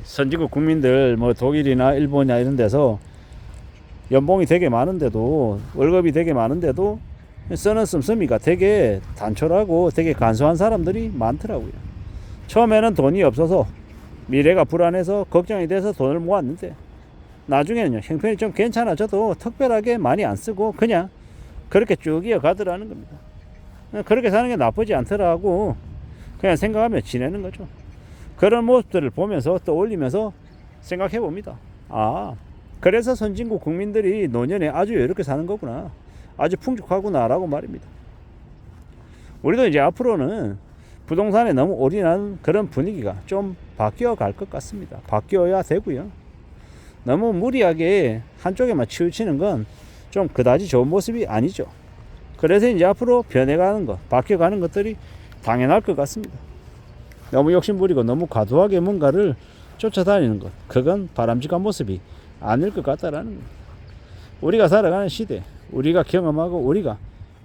선진국 국민들 뭐 독일이나 일본이나 이런 데서 연봉이 되게 많은데도, 월급이 되게 많은데도 쓰는 씀씀이가 되게 단촐하고 되게 간소한 사람들이 많더라고요. 처음에는 돈이 없어서 미래가 불안해서 걱정이 돼서 돈을 모았는데 나중에는요, 형편이 좀 괜찮아져도 특별하게 많이 안 쓰고 그냥 그렇게 쭉 이어가더라는 겁니다. 그렇게 사는 게 나쁘지 않더라고 그냥 생각하며 지내는 거죠. 그런 모습들을 보면서 떠올리면서 생각해 봅니다. 아, 그래서 선진국 국민들이 노년에 아주 이렇게 사는 거구나, 아주 풍족하구나 라고 말입니다. 우리도 이제 앞으로는 부동산에 너무 올인하는 그런 분위기가 좀 바뀌어 갈 것 같습니다. 바뀌어야 되고요. 너무 무리하게 한쪽에만 치우치는 건 좀 그다지 좋은 모습이 아니죠. 그래서 이제 앞으로 변해가는 것, 바뀌어가는 것들이 당연할 것 같습니다. 너무 욕심부리고 너무 과도하게 뭔가를 쫓아다니는 것, 그건 바람직한 모습이 아닐 것 같다라는 겁니다. 우리가 살아가는 시대, 우리가 경험하고 우리가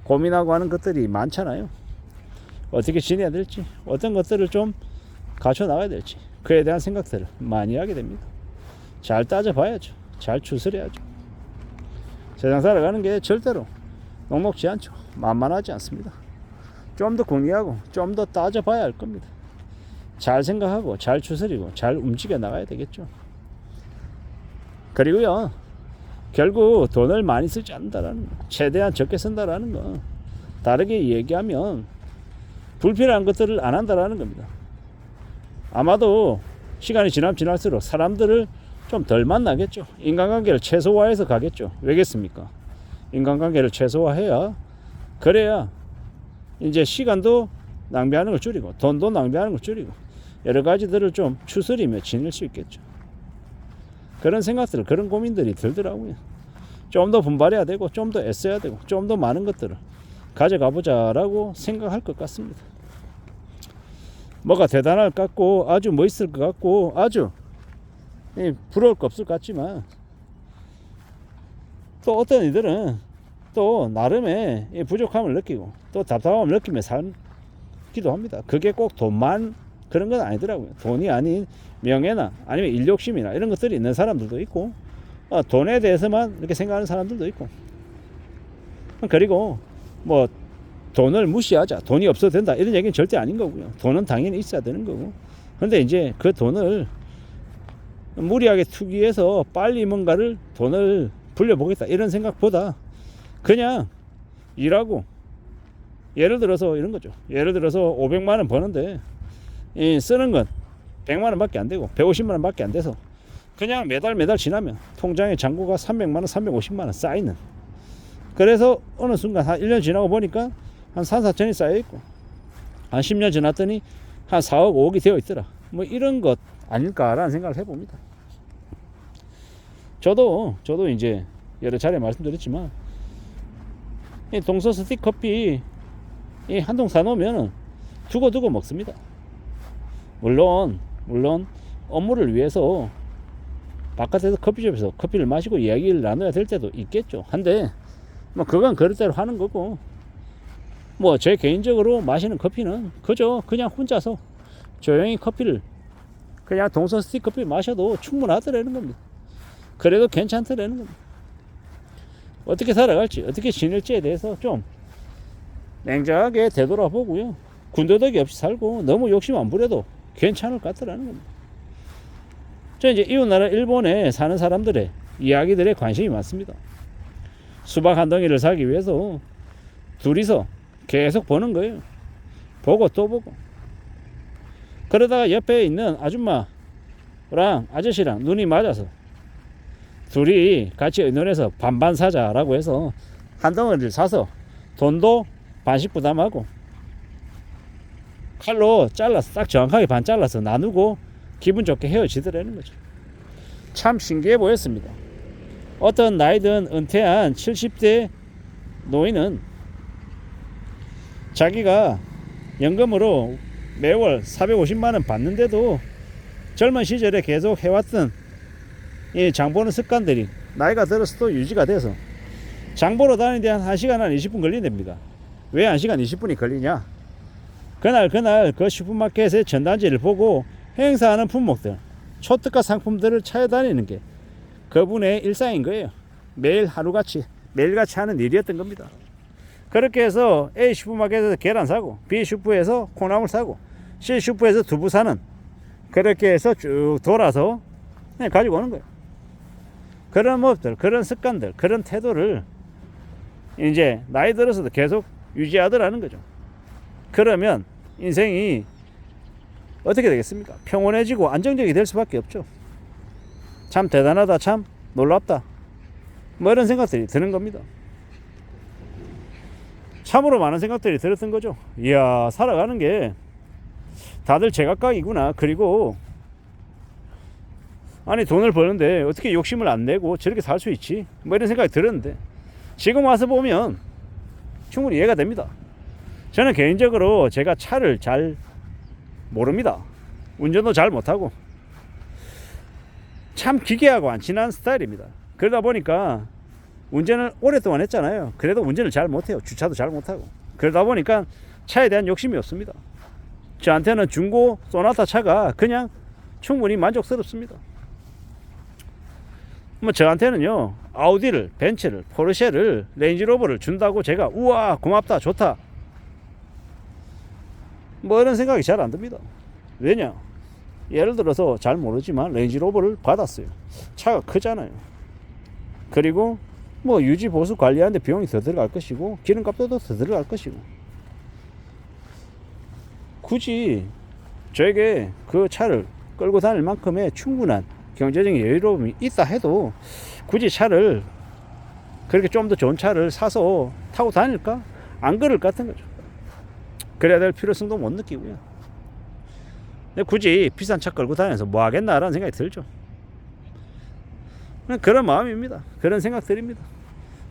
고민하고 하는 것들이 많잖아요. 어떻게 지내야 될지, 어떤 것들을 좀 갖춰 나가야 될지, 그에 대한 생각들을 많이 하게 됩니다. 잘 따져봐야죠. 잘 추스려야죠. 세상 살아가는 게 절대로 녹록지 않죠. 만만하지 않습니다. 좀 더 궁리하고 좀 더 따져봐야 할 겁니다. 잘 생각하고 잘 추스리고 잘 움직여 나가야 되겠죠. 그리고요, 결국 돈을 많이 쓰지 않는다라는 거, 최대한 적게 쓴다라는 거, 다르게 얘기하면 불필요한 것들을 안 한다라는 겁니다. 아마도 시간이 지날수록 사람들을 좀 덜 만나겠죠. 인간관계를 최소화해서 가겠죠. 왜겠습니까? 인간관계를 최소화해야, 그래야 이제 시간도 낭비하는 걸 줄이고 돈도 낭비하는 걸 줄이고 여러 가지들을 좀 추스리며 지낼 수 있겠죠. 그런 생각들, 그런 고민들이 들더라고요. 좀 더 분발해야 되고 좀 더 애써야 되고 좀 더 많은 것들을 가져가 보자라고 생각할 것 같습니다. 뭐가 대단할 것 같고 아주 멋있을 것 같고 아주 부러울 거 없을 것 같지만, 또 어떤 이들은 또 나름의 부족함을 느끼고 또 답답함을 느끼며 살기도 합니다. 그게 꼭 돈만 그런 건 아니더라고요. 돈이 아닌 명예나 아니면 일욕심이나 이런 것들이 있는 사람들도 있고, 돈에 대해서만 이렇게 생각하는 사람들도 있고, 그리고 뭐 돈을 무시하자, 돈이 없어도 된다 이런 얘기는 절대 아닌 거고요. 돈은 당연히 있어야 되는 거고, 근데 이제 그 돈을 무리하게 투기해서 빨리 뭔가를 돈을 불려보겠다 이런 생각보다 그냥 일하고, 예를 들어서 이런 거죠. 예를 들어서 500만 원 버는데 쓰는 건 100만 원 밖에 안 되고 150만 원 밖에 안 돼서 그냥 매달 지나면 통장에 잔고가 300만 원 350만 원 쌓이는, 그래서 어느 순간 한 1년 지나고 보니까 한 3, 4천이 쌓여 있고 한 10년 지났더니 한 4억 5억이 되어 있더라. 뭐 이런 것 아닐까라는 생각을 해봅니다. 저도 이제 여러 차례 말씀드렸지만 이 동서 스틱 커피 한 통 사놓으면 두고 먹습니다. 물론 업무를 위해서 바깥에서 커피숍에서 커피를 마시고 이야기를 나눠야 될 때도 있겠죠. 한데 뭐 그건 그릇대로 하는 거고, 뭐 제 개인적으로 마시는 커피는 그저 그냥 혼자서 조용히 커피를 그냥 동서 스틱 커피 마셔도 충분하더라는 겁니다. 그래도 괜찮더라는 겁니다. 어떻게 살아갈지 어떻게 지낼지에 대해서 좀 냉정하게 되돌아보고요, 군더더기 없이 살고 너무 욕심 안 부려도 괜찮을 것 같더라는 겁니다. 저 이제 이웃나라 일본에 사는 사람들의 이야기들에 관심이 많습니다. 수박 한 덩이를 사기 위해서 둘이서 계속 보는 거예요. 보고 또 보고. 그러다가 옆에 있는 아줌마랑 아저씨랑 눈이 맞아서 둘이 같이 의논해서 반반 사자라고 해서 한 덩어리를 사서 돈도 반씩 부담하고 칼로 잘라서 딱 정확하게 반 잘라서 나누고 기분 좋게 헤어지더라는 거죠. 참 신기해 보였습니다. 어떤 나이든 은퇴한 70대 노인은 자기가 연금으로 매월 450만 원 받는데도 젊은 시절에 계속 해왔던 이 장보는 습관들이 나이가 들어서도 유지가 돼서 장보러 다니는데 한 1시간 한 20분 걸린답니다. 왜 1시간 20분이 걸리냐? 그날 그 슈퍼마켓의 전단지를 보고 행사하는 품목들, 초특가 상품들을 찾아다니는 게 그분의 일상인 거예요. 매일 하루같이 매일같이 하는 일이었던 겁니다. 그렇게 해서 A 슈퍼마켓에서 계란 사고, B 슈퍼에서 콩나물 사고, C 슈퍼에서 두부 사는, 그렇게 해서 쭉 돌아서 가지고 오는 거예요. 그런 모습들, 그런 습관들, 그런 태도를 이제 나이 들어서도 계속 유지하더라는 거죠. 그러면 인생이 어떻게 되겠습니까? 평온해지고 안정적이 될 수밖에 없죠. 참 대단하다, 참 놀랍다, 뭐 이런 생각들이 드는 겁니다. 참으로 많은 생각들이 들었던 거죠. 이야, 살아가는 게 다들 제각각이구나. 그리고 아니, 돈을 버는데 어떻게 욕심을 안 내고 저렇게 살 수 있지, 뭐 이런 생각이 들었는데 지금 와서 보면 충분히 이해가 됩니다. 저는 개인적으로 제가 차를 잘 모릅니다. 운전도 잘 못하고 참 기계하고 안 친한 스타일입니다. 그러다 보니까 운전을 오랫동안 했잖아요. 그래도 운전을 잘 못해요. 주차도 잘 못하고. 그러다 보니까 차에 대한 욕심이 없습니다. 저한테는 중고 소나타 차가 그냥 충분히 만족스럽습니다. 뭐 저한테는요, 아우디를, 벤츠를, 포르쉐를, 레인지로버를 준다고 제가 우와 고맙다 좋다 뭐 이런 생각이 잘 안 듭니다. 왜냐, 예를 들어서 잘 모르지만 레인지로버를 받았어요. 차가 크잖아요. 그리고 뭐 유지 보수 관리하는데 비용이 더 들어갈 것이고 기름값도 더 들어갈 것이고, 굳이 저에게 그 차를 끌고 다닐 만큼의 충분한 경제적인 여유로움이 있다 해도 굳이 차를 그렇게 좀 더 좋은 차를 사서 타고 다닐까? 안 그럴 것 같은 거죠. 그래야 될 필요성도 못 느끼고요. 근데 굳이 비싼 차 끌고 다니면서 뭐 하겠나라는 생각이 들죠. 그런 마음입니다. 그런 생각들입니다.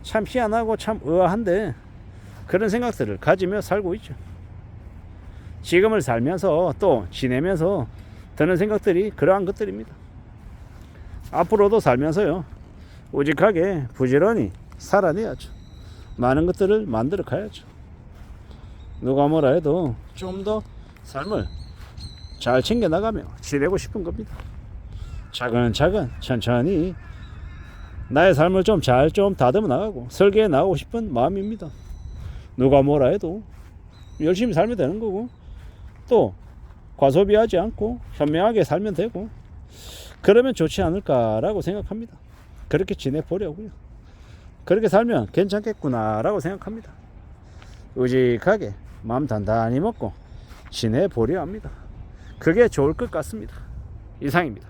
참 희한하고 참 의아한데 그런 생각들을 가지며 살고 있죠. 지금을 살면서 또 지내면서 드는 생각들이 그러한 것들입니다. 앞으로도 살면서요, 우직하게 부지런히 살아내야죠. 많은 것들을 만들어 가야죠. 누가 뭐라 해도 좀 더 삶을 잘 챙겨 나가며 지내고 싶은 겁니다. 차근차근 천천히 나의 삶을 좀 다듬어 나가고 설계해 나가고 싶은 마음입니다. 누가 뭐라 해도 열심히 살면 되는 거고, 또 과소비하지 않고 현명하게 살면 되고, 그러면 좋지 않을까라고 생각합니다. 그렇게 지내보려고요. 그렇게 살면 괜찮겠구나라고 생각합니다. 우직하게 마음 단단히 먹고 지내보려 합니다. 그게 좋을 것 같습니다. 이상입니다.